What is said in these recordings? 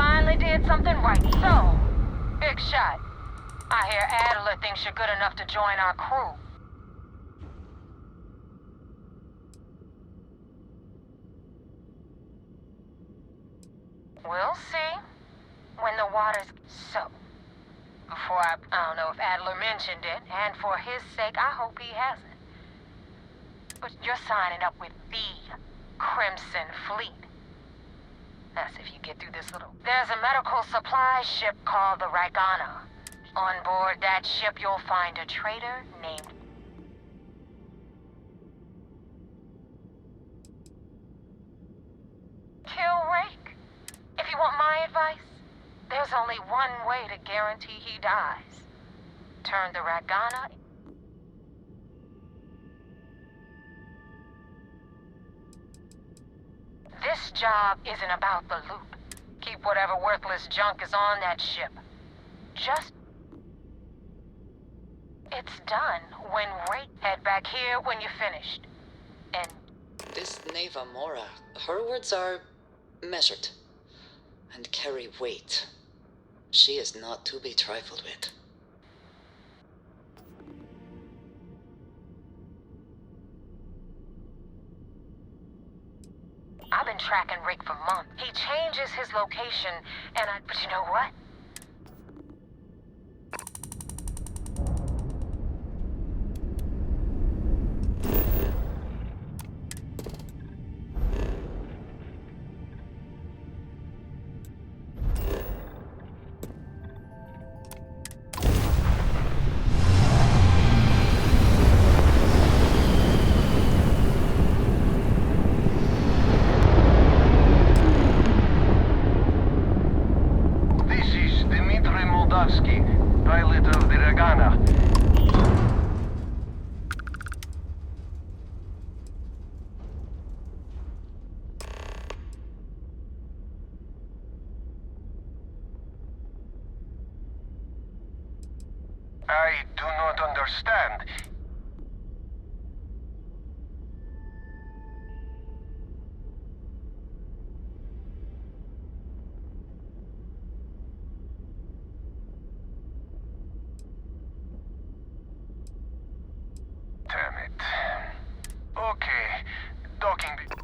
finally did something right. So, big shot. I hear Adler thinks you're good enough to join our crew. We'll see. When the water's... So, before I don't know if Adler mentioned it, and for his sake, I hope he hasn't. But you're signing up with the Crimson Fleet. That's if you get through this little... There's a medical supply ship called the Ragana. On board that ship, you'll find a trader named... Kill Rake. If you want my advice, there's only one way to guarantee he dies. Turn the Ragana... This job isn't about the loot. Keep whatever worthless junk is on that ship. Just... It's done. When Rake, head back here when you're finished. And... This Neva Mora, her words are measured and carry weight. She is not to be trifled with. I've been tracking Rick for months. He changes his location, and but you know what? Pilot of the Ragana. I do not understand. Damn it. Okay, docking the...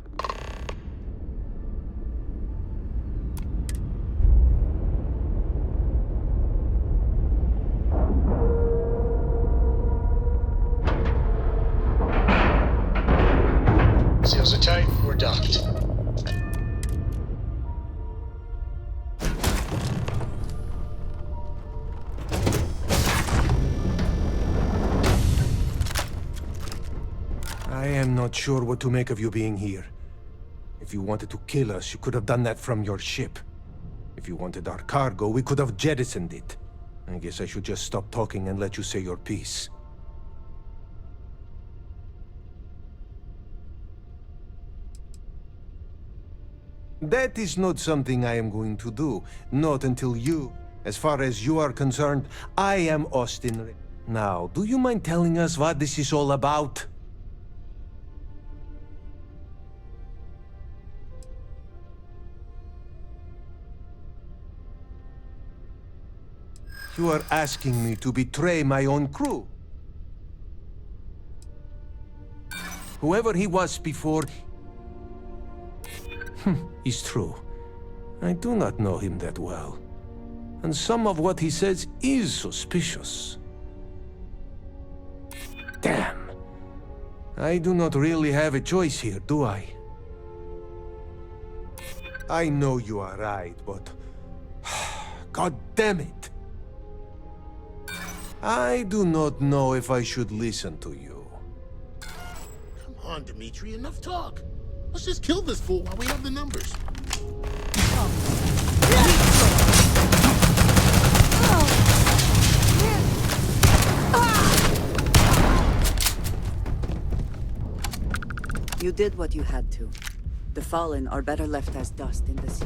Seals are tight, we're docked. I am not sure what to make of you being here. If you wanted to kill us, you could have done that from your ship. If you wanted our cargo, we could have jettisoned it. I guess I should just stop talking and let you say your piece. That is not something I am going to do. Not until you... As far as you are concerned, I am Austin. Now, do you mind telling us what this is all about? You are asking me to betray my own crew. Whoever he was before... is true. I do not know him that well. And some of what he says is suspicious. Damn. I do not really have a choice here, do I? I know you are right, but... God damn it! I do not know if I should listen to you. Come on, Dimitri, enough talk. Let's just kill this fool while we have the numbers. You did what you had to. The fallen are better left as dust in the sea.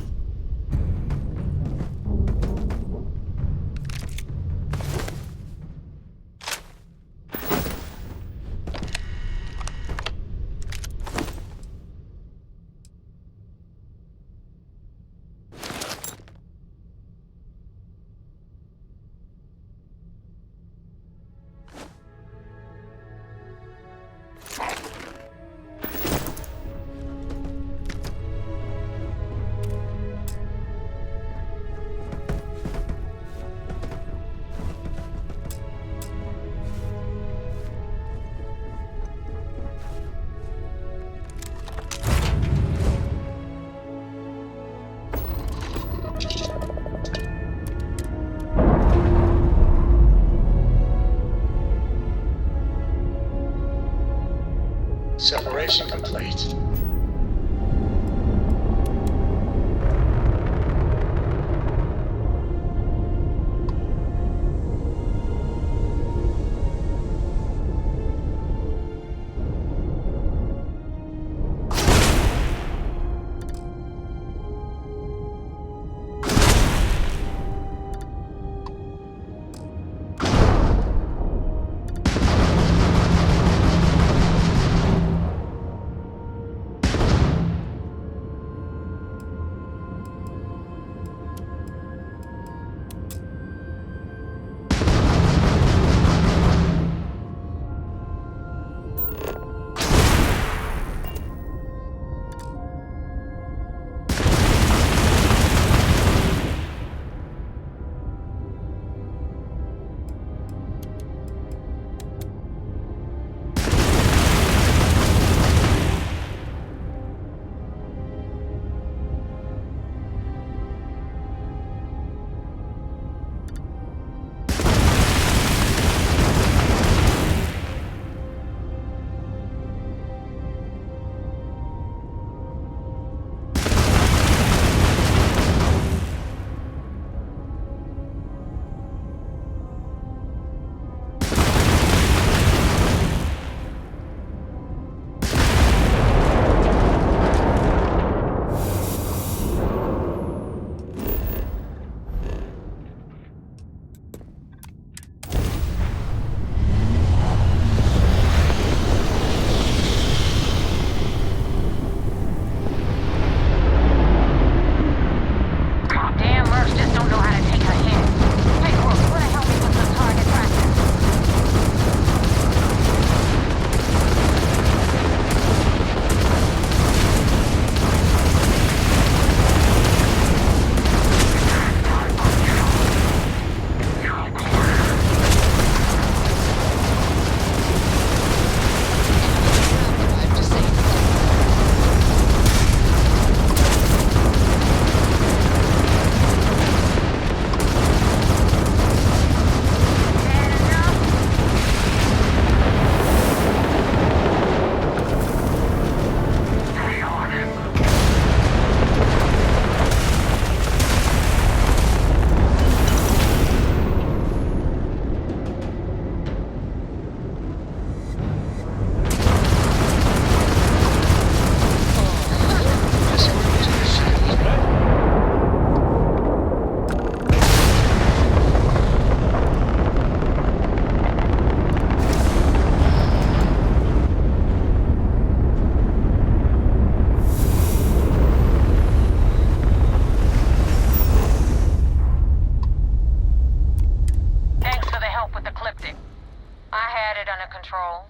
patrol,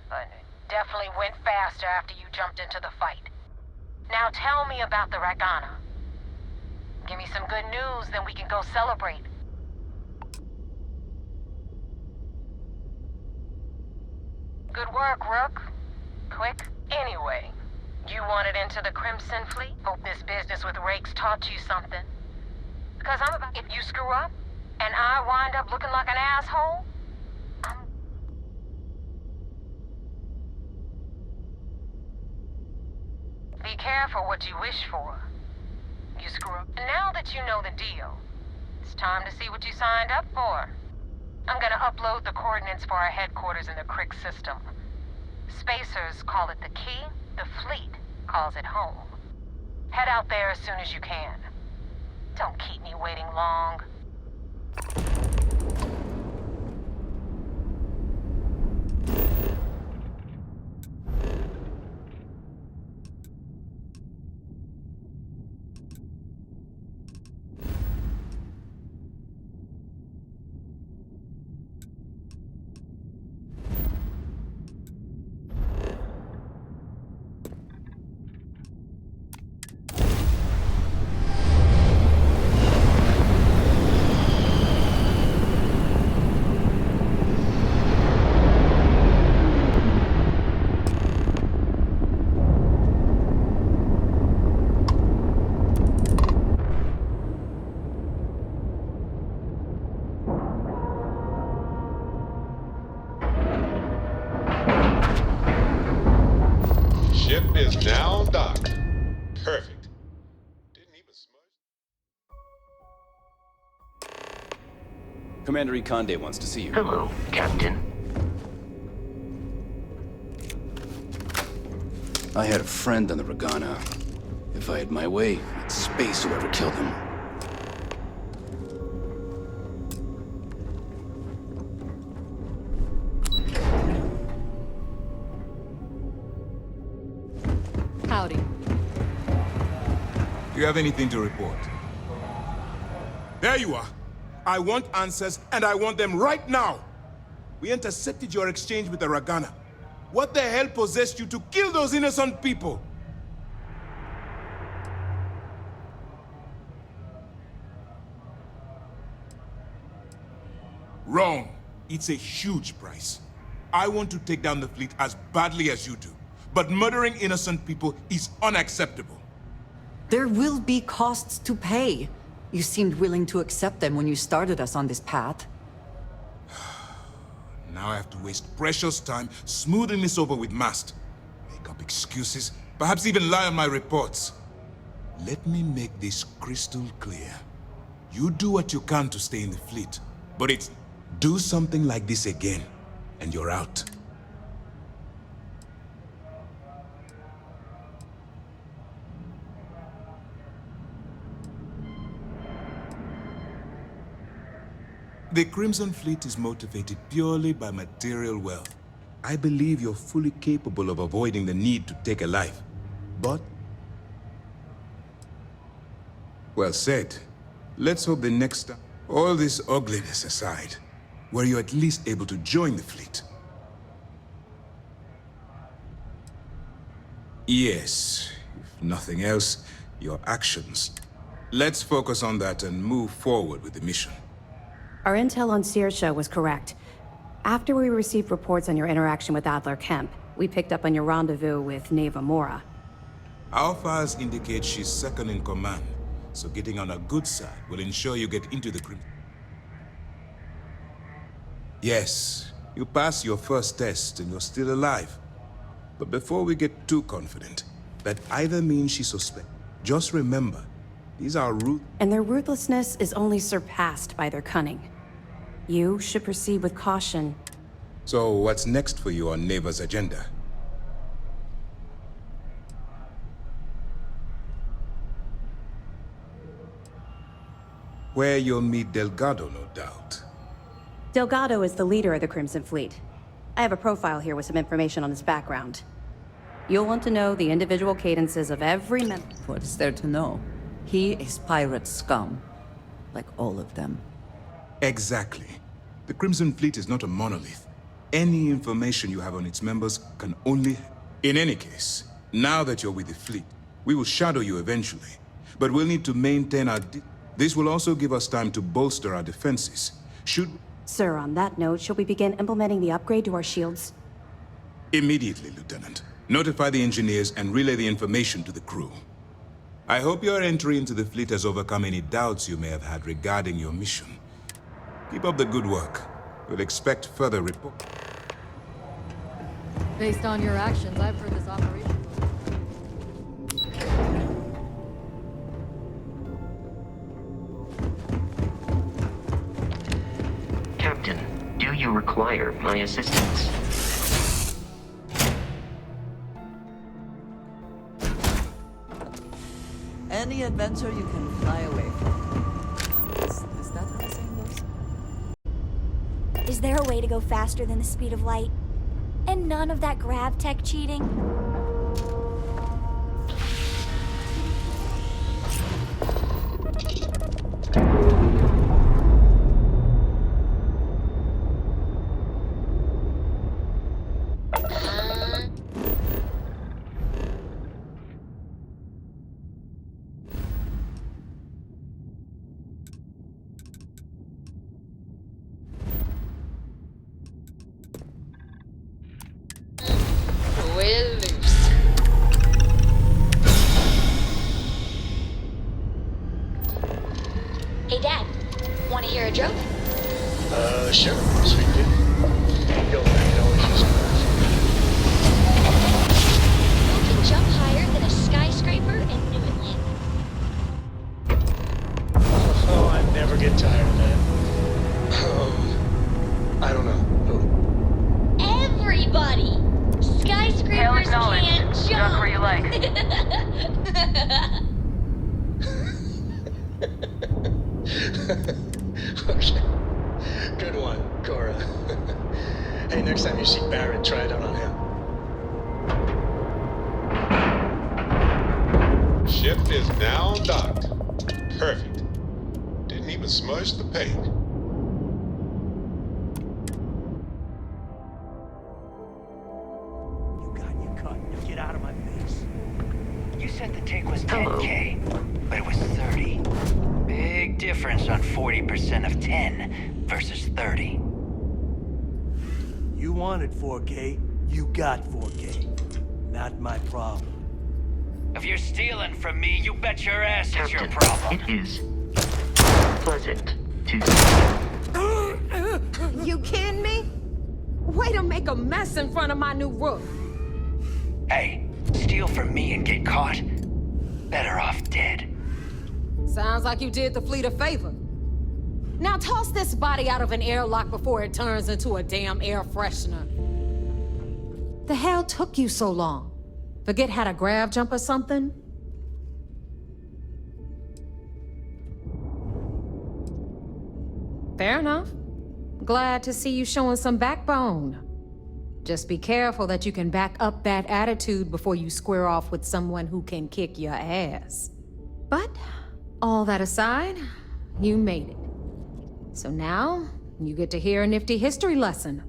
but it definitely went faster after you jumped into the fight. Now tell me about the Ragana. Give me some good news, then we can go celebrate. Good work, Rook. Quick. Anyway, you wanted into the Crimson Fleet? Hope this business with Rakes taught you something. Because I'm about... If you screw up, and I wind up looking like an asshole, be careful what you wish for. You screw up. And now that you know the deal, it's time to see what you signed up for. I'm gonna upload the coordinates for our headquarters in the Crick system. Spacers call it the key, the fleet calls it home. Head out there as soon as you can. Don't keep me waiting long. Ship is now docked. Perfect. Didn't even smudge. Commander Iconde wants to see you. Hello, Captain. I had a friend on the Ragana. If I had my way, I'd space whoever killed him. Howdy. Do you have anything to report? There you are. I want answers, and I want them right now. We intercepted your exchange with the Ragana. What the hell possessed you to kill those innocent people? Wrong. It's a huge price. I want to take down the fleet as badly as you do. But murdering innocent people is unacceptable. There will be costs to pay. You seemed willing to accept them when you started us on this path. Now I have to waste precious time smoothing this over with Mast. Make up excuses, perhaps even lie on my reports. Let me make this crystal clear. You do what you can to stay in the fleet, but it's do something like this again, and you're out. The Crimson Fleet is motivated purely by material wealth. I believe you're fully capable of avoiding the need to take a life. But... well said. Let's hope the next time, all this ugliness aside, were you at least able to join the fleet? Yes, if nothing else, your actions. Let's focus on that and move forward with the mission. Our intel on Saoirse was correct. After we received reports on your interaction with Adler Kemp, we picked up on your rendezvous with Neva Mora. Our files indicate she's second in command, so getting on her good side will ensure you get into the Crimson. Yes, you passed your first test and you're still alive. But before we get too confident, that either means she's suspect. Just remember, these are and their ruthlessness is only surpassed by their cunning. You should proceed with caution. So what's next for you on Neva's agenda? Where you'll meet Delgado, no doubt. Delgado is the leader of the Crimson Fleet. I have a profile here with some information on his background. You'll want to know the individual cadences of every member. What is there to know? He is pirate scum, like all of them. Exactly. The Crimson Fleet is not a monolith. any information you have on its members can only... In any case, now that you're with the fleet, we will shadow you eventually. But we'll need to maintain our... This will also give us time to bolster our defenses. Should... Sir, on that note, shall we begin implementing the upgrade to our shields? Immediately, Lieutenant. Notify the engineers and relay the information to the crew. I hope your entry into the fleet has overcome any doubts you may have had regarding your mission. Keep up the good work. We'll expect further reports. Based on your actions, I've heard this operation. Captain, do you require my assistance? Any adventure you can fly away from. Is that how the saying goes? Is there a way to go faster than the speed of light? And none of that grav tech cheating? Hey, Dad. Want to hear a joke? Sure. Sweet dude. Go back and always use Who can jump higher than a skyscraper in New Atlantic? Oh, I never get tired of that. I don't know. Who? Everybody! Skyscrapers can't jump! Jump where you like. Okay. Good one, Cora. Hey, next time you see Barrett, try it out on him. Ship is now docked. Perfect. Didn't even smudge the paint. You got your cut. Now get out of my face. You said the take was 10K, but it was 30. Big difference on 40% of 10 versus 30. You wanted 4K, you got 4K. Not my problem. If you're stealing from me, you bet your ass it's your problem. It is pleasant to... You kidding me? Way to make a mess in front of my new roof. Hey, steal from me and get caught. Better off dead. Sounds like you did the fleet a favor. Now toss this body out of an airlock before it turns into a damn air freshener. The hell took you so long? Forget how to grav jump or something? Fair enough. Glad to see you showing some backbone. Just be careful that you can back up that attitude before you square off with someone who can kick your ass. But all that aside, you made it. So now, you get to hear a nifty history lesson.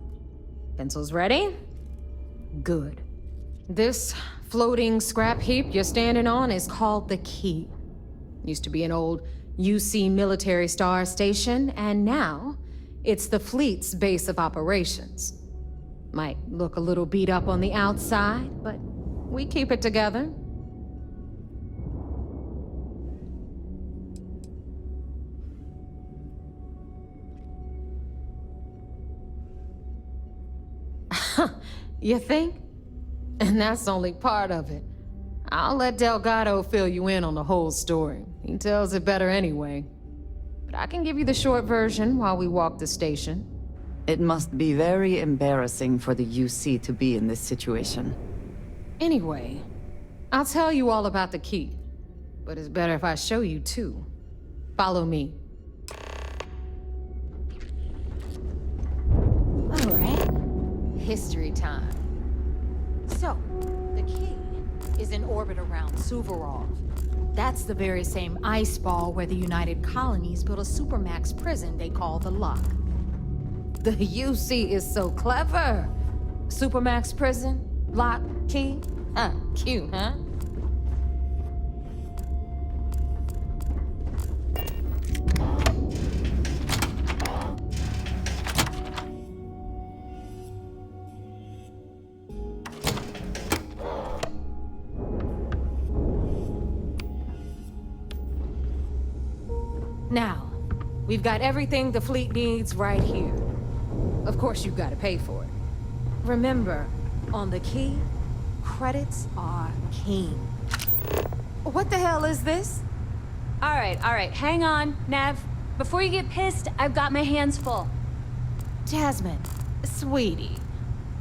Pencils ready? Good. This floating scrap heap you're standing on is called the Key. Used to be an old UC military star station, and now it's the fleet's base of operations. Might look a little beat up on the outside, but we keep it together. You think? And that's only part of it. I'll let Delgado fill you in on the whole story. He tells it better anyway. But I can give you the short version while we walk the station. It must be very embarrassing for the UC to be in this situation. Anyway, I'll tell you all about the Key. But it's better if I show you too. Follow me. All right. History time. So, the Key is in orbit around Suvorov. That's the very same ice ball where the United Colonies built a supermax prison they call the Lock. The UC is so clever. Supermax prison, lock, key. Cute, huh? Now, we've got everything the fleet needs right here. Of course, you've got to pay for it. Remember, on the key, credits are king. What the hell is this? All right, hang on, Nev. Before you get pissed, I've got my hands full. Jasmine, sweetie,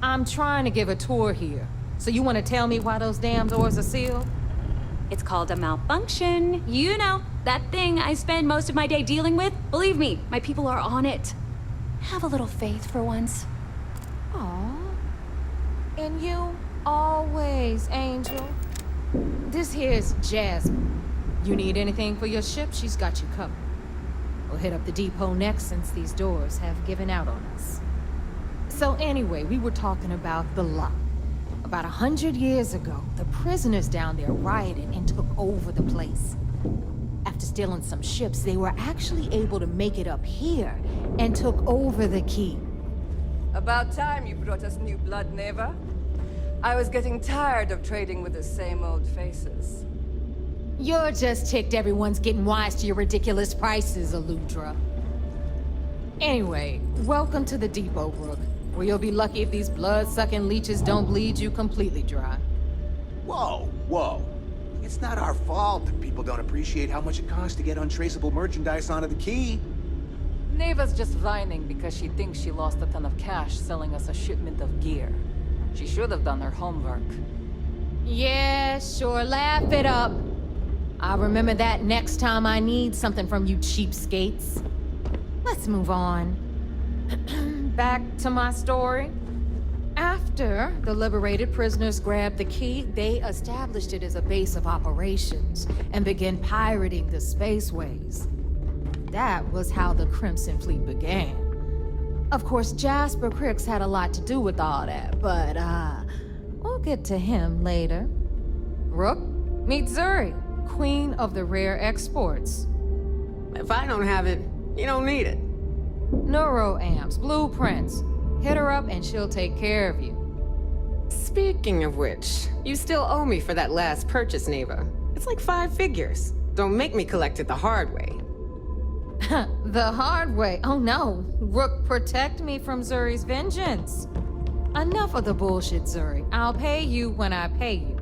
I'm trying to give a tour here. So you want to tell me why those damn doors are sealed? It's called a malfunction. You know, that thing I spend most of my day dealing with. Believe me, my people are on it. Have a little faith for once. Aw. And you, always, Angel. This here's Jasmine. You need anything for your ship, she's got you covered. We'll hit up the depot next since these doors have given out on us. So anyway, we were talking about the lock. About 100 years ago, the prisoners down there rioted and took over the place. After stealing some ships, they were actually able to make it up here and took over the key. About time you brought us new blood, Neva. I was getting tired of trading with the same old faces. You're just ticked everyone's getting wise to your ridiculous prices, Aludra. Anyway, welcome to the depot, Rook, where you'll be lucky if these blood-sucking leeches don't bleed you completely dry. Whoa, whoa. It's not our fault that people don't appreciate how much it costs to get untraceable merchandise onto the key. Neva's just whining because she thinks she lost a ton of cash selling us a shipment of gear. She should have done her homework. Yeah, sure, laugh it up. I'll remember that next time I need something from you cheapskates. Let's move on. Back to my story. After the liberated prisoners grabbed the key, they established it as a base of operations and began pirating the spaceways. That was how the Crimson Fleet began. Of course, Jasper Cricks had a lot to do with all that, but we'll get to him later. Rook, meet Zuri, Queen of the Rare Exports. If I don't have it, you don't need it. Neuroamps, blueprints. Hit her up and she'll take care of you. Speaking of which, you still owe me for that last purchase, Neva. It's like 5 figures. Don't make me collect it the hard way. The hard way? Oh no. Rook, protect me from Zuri's vengeance. Enough of the bullshit, Zuri. I'll pay you when I pay you.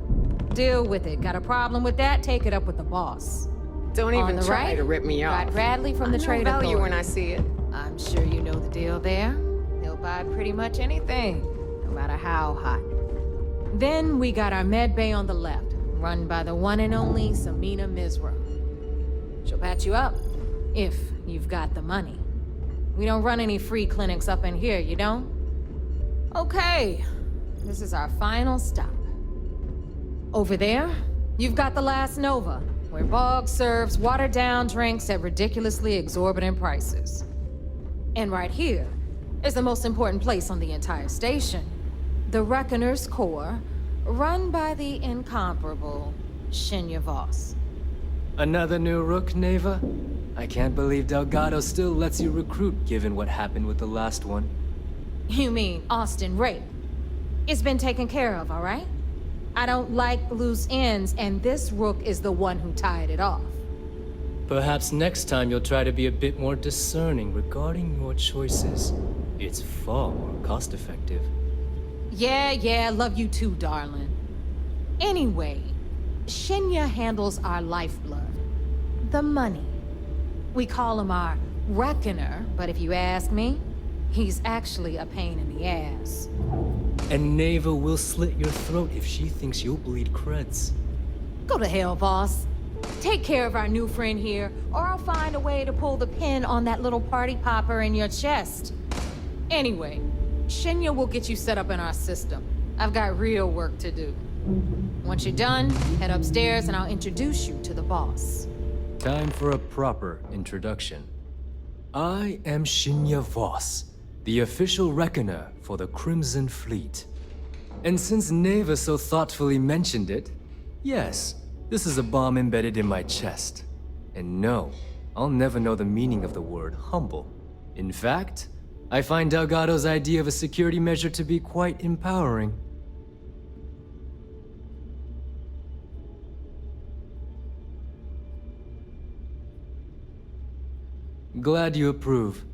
Deal with it. Got a problem with that? Take it up with the boss. Don't even try to rip me off. Got Bradley from the Trade Authority. Authority. When I see it. I'm sure you know the deal there. He'll buy pretty much anything, no matter how hot. Then we got our med bay on the left, run by the one and only Samina Mizra. She'll patch you up, if you've got the money. We don't run any free clinics up in here, you don't? Okay, this is our final stop. Over there, you've got the last Nova, where Bog serves watered-down drinks at ridiculously exorbitant prices. And right here is the most important place on the entire station, the Reckoner's Core, run by the incomparable Shinya Voss. Another new Rook, Neva? I can't believe Delgado still lets you recruit, given what happened with the last one. You mean Austin Rape? It's been taken care of, all right? I don't like loose ends, and this Rook is the one who tied it off. Perhaps next time you'll try to be a bit more discerning regarding your choices. It's far more cost-effective. Yeah, love you too, darling. Anyway, Shinya handles our lifeblood. The money. We call him our Reckoner, but if you ask me, he's actually a pain in the ass. And Neva will slit your throat if she thinks you'll bleed creds. Go to hell, boss. Take care of our new friend here, or I'll find a way to pull the pin on that little party popper in your chest. Anyway, Shinya will get you set up in our system. I've got real work to do. Once you're done, head upstairs and I'll introduce you to the boss. Time for a proper introduction. I am Shinya Voss, the official reckoner for the Crimson Fleet. And since Neva so thoughtfully mentioned it, yes, this is a bomb embedded in my chest. And no, I'll never know the meaning of the word humble. In fact, I find Delgado's idea of a security measure to be quite empowering. Glad you approve.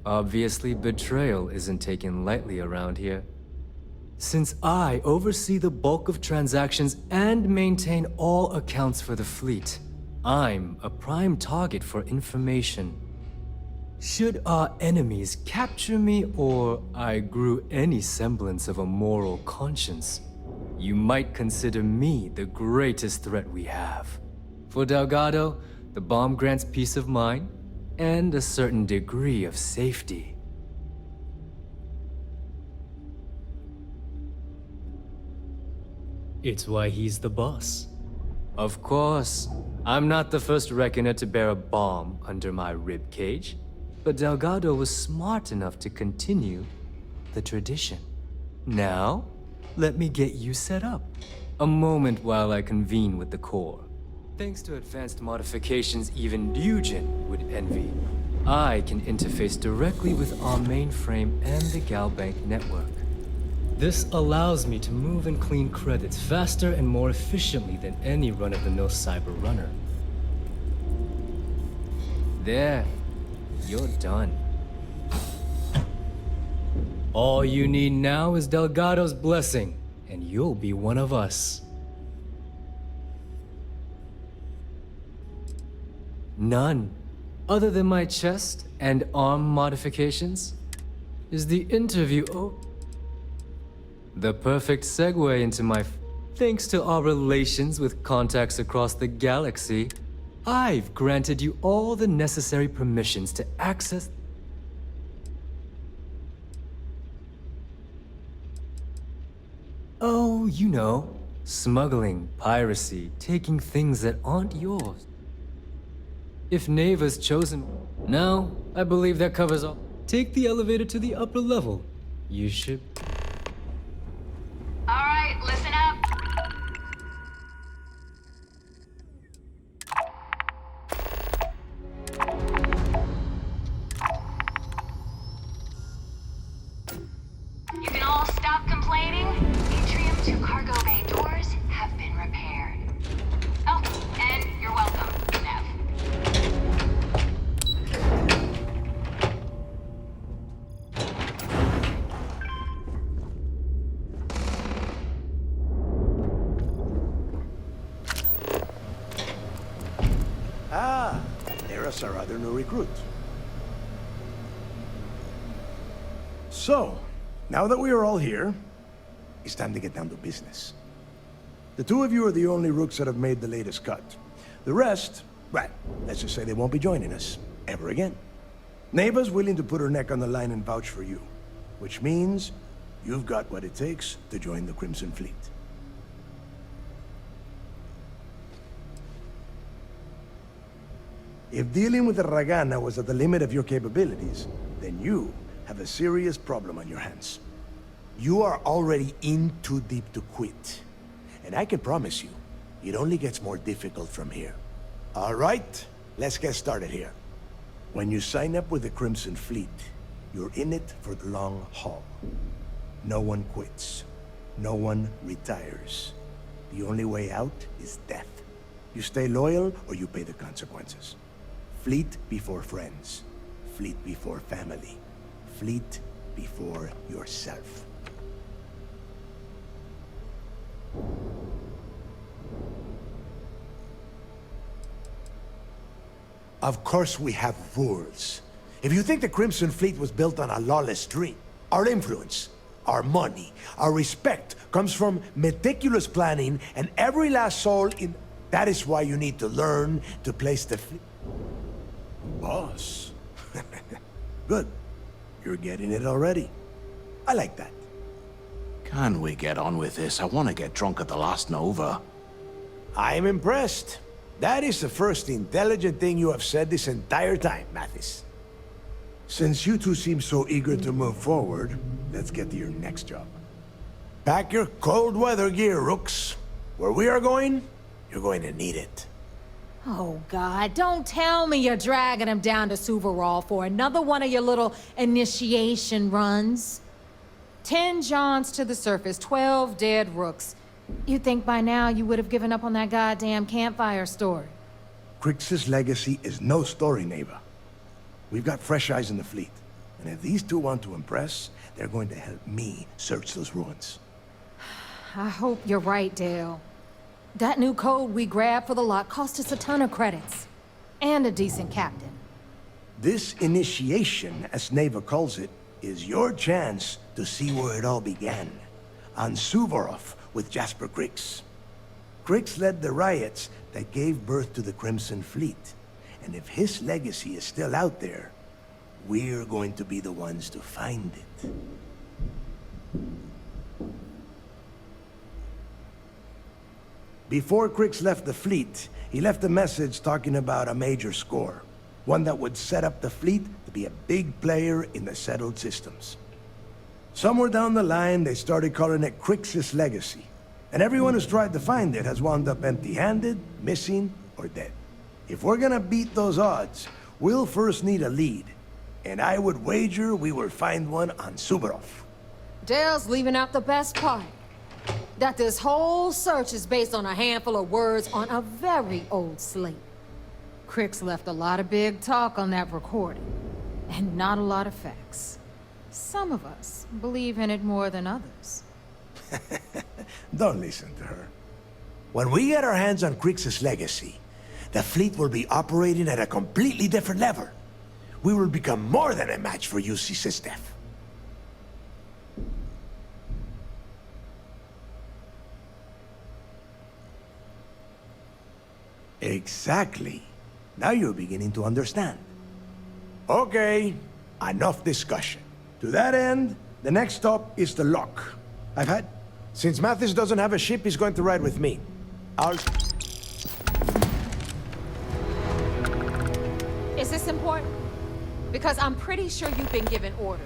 Obviously, betrayal isn't taken lightly around here. Since I oversee the bulk of transactions and maintain all accounts for the fleet, I'm a prime target for information. Should our enemies capture me or I grew any semblance of a moral conscience, you might consider me the greatest threat we have. For Delgado, the bomb grants peace of mind and a certain degree of safety. It's why he's the boss. Of course, I'm not the first reckoner to bear a bomb under my ribcage, but Delgado was smart enough to continue the tradition. Now, let me get you set up. A moment while I convene with the core. Thanks to advanced modifications even Nugent would envy, I can interface directly with our mainframe and the Galbank network. This allows me to move and clean credits faster and more efficiently than any run-of-the-mill cyber runner. There, you're done. All you need now is Delgado's blessing, and you'll be one of us. None, other than my chest and arm modifications. Is the interview the perfect segue into my... Thanks to our relations with contacts across the galaxy, I've granted you all the necessary permissions to access... Oh, you know, smuggling, piracy, taking things that aren't yours. If Neva's chosen... No, I believe that covers all. Take the elevator to the upper level. You should... All right, listen up. You can all stop complaining. Atrium to cargo bay doors have been repaired. Oh, and you're welcome, Nev. Ah, there's our other new recruit. So, now that we are all here, it's time to get down to business. The two of you are the only rooks that have made the latest cut. The rest, well, let's just say they won't be joining us ever again. Neva's willing to put her neck on the line and vouch for you, which means you've got what it takes to join the Crimson Fleet. If dealing with the Ragana was at the limit of your capabilities, then you have a serious problem on your hands. You are already in too deep to quit. And I can promise you, it only gets more difficult from here. All right, let's get started here. When you sign up with the Crimson Fleet, you're in it for the long haul. No one quits. No one retires. The only way out is death. You stay loyal or you pay the consequences. Fleet before friends. Fleet before family. Fleet before yourself. Of course we have rules. If you think the Crimson Fleet was built on a lawless dream, our influence, our money, our respect comes from meticulous planning and every last soul in... That is why you need to learn to place the fleet... Boss. Good. You're getting it already. I like that. Can we get on with this? I want to get drunk at the last Nova. I'm impressed. That is the first intelligent thing you have said this entire time, Mathis. Since you two seem so eager to move forward, let's get to your next job. Pack your cold weather gear, Rooks. Where we are going, you're going to need it. Oh, God, don't tell me you're dragging him down to Suvorov for another one of your little initiation runs. 10 Johns to the surface, 12 dead Rooks. You'd think by now you would have given up on that goddamn campfire story. Crix's legacy is no story, Neva. We've got fresh eyes in the fleet. And if these two want to impress, they're going to help me search those ruins. I hope you're right, Dale. That new code we grabbed for the lot cost us a ton of credits. And a decent captain. This initiation, as Neva calls it, is your chance to see where it all began. On Suvorov with Jasper Crix. Crix led the riots that gave birth to the Crimson Fleet. And if his legacy is still out there, we're going to be the ones to find it. Before Crix left the fleet, he left a message talking about a major score. One that would set up the fleet to be a big player in the settled systems. Somewhere down the line, they started calling it Crix's legacy. And everyone who's tried to find it has wound up empty-handed, missing, or dead. If we're gonna beat those odds, we'll first need a lead. And I would wager we will find one on Suvorov. Dale's leaving out the best part. That this whole search is based on a handful of words on a very old slate. Crix left a lot of big talk on that recording, and not a lot of facts. Some of us believe in it more than others. Don't listen to her. When we get our hands on Crix's legacy, the fleet will be operating at a completely different level. We will become more than a match for UC Systef. Exactly. Now you're beginning to understand. Okay, enough discussion. To that end, the next stop is the lock. Since Mathis doesn't have a ship, he's going to ride with me. Is this important? Because I'm pretty sure you've been given orders.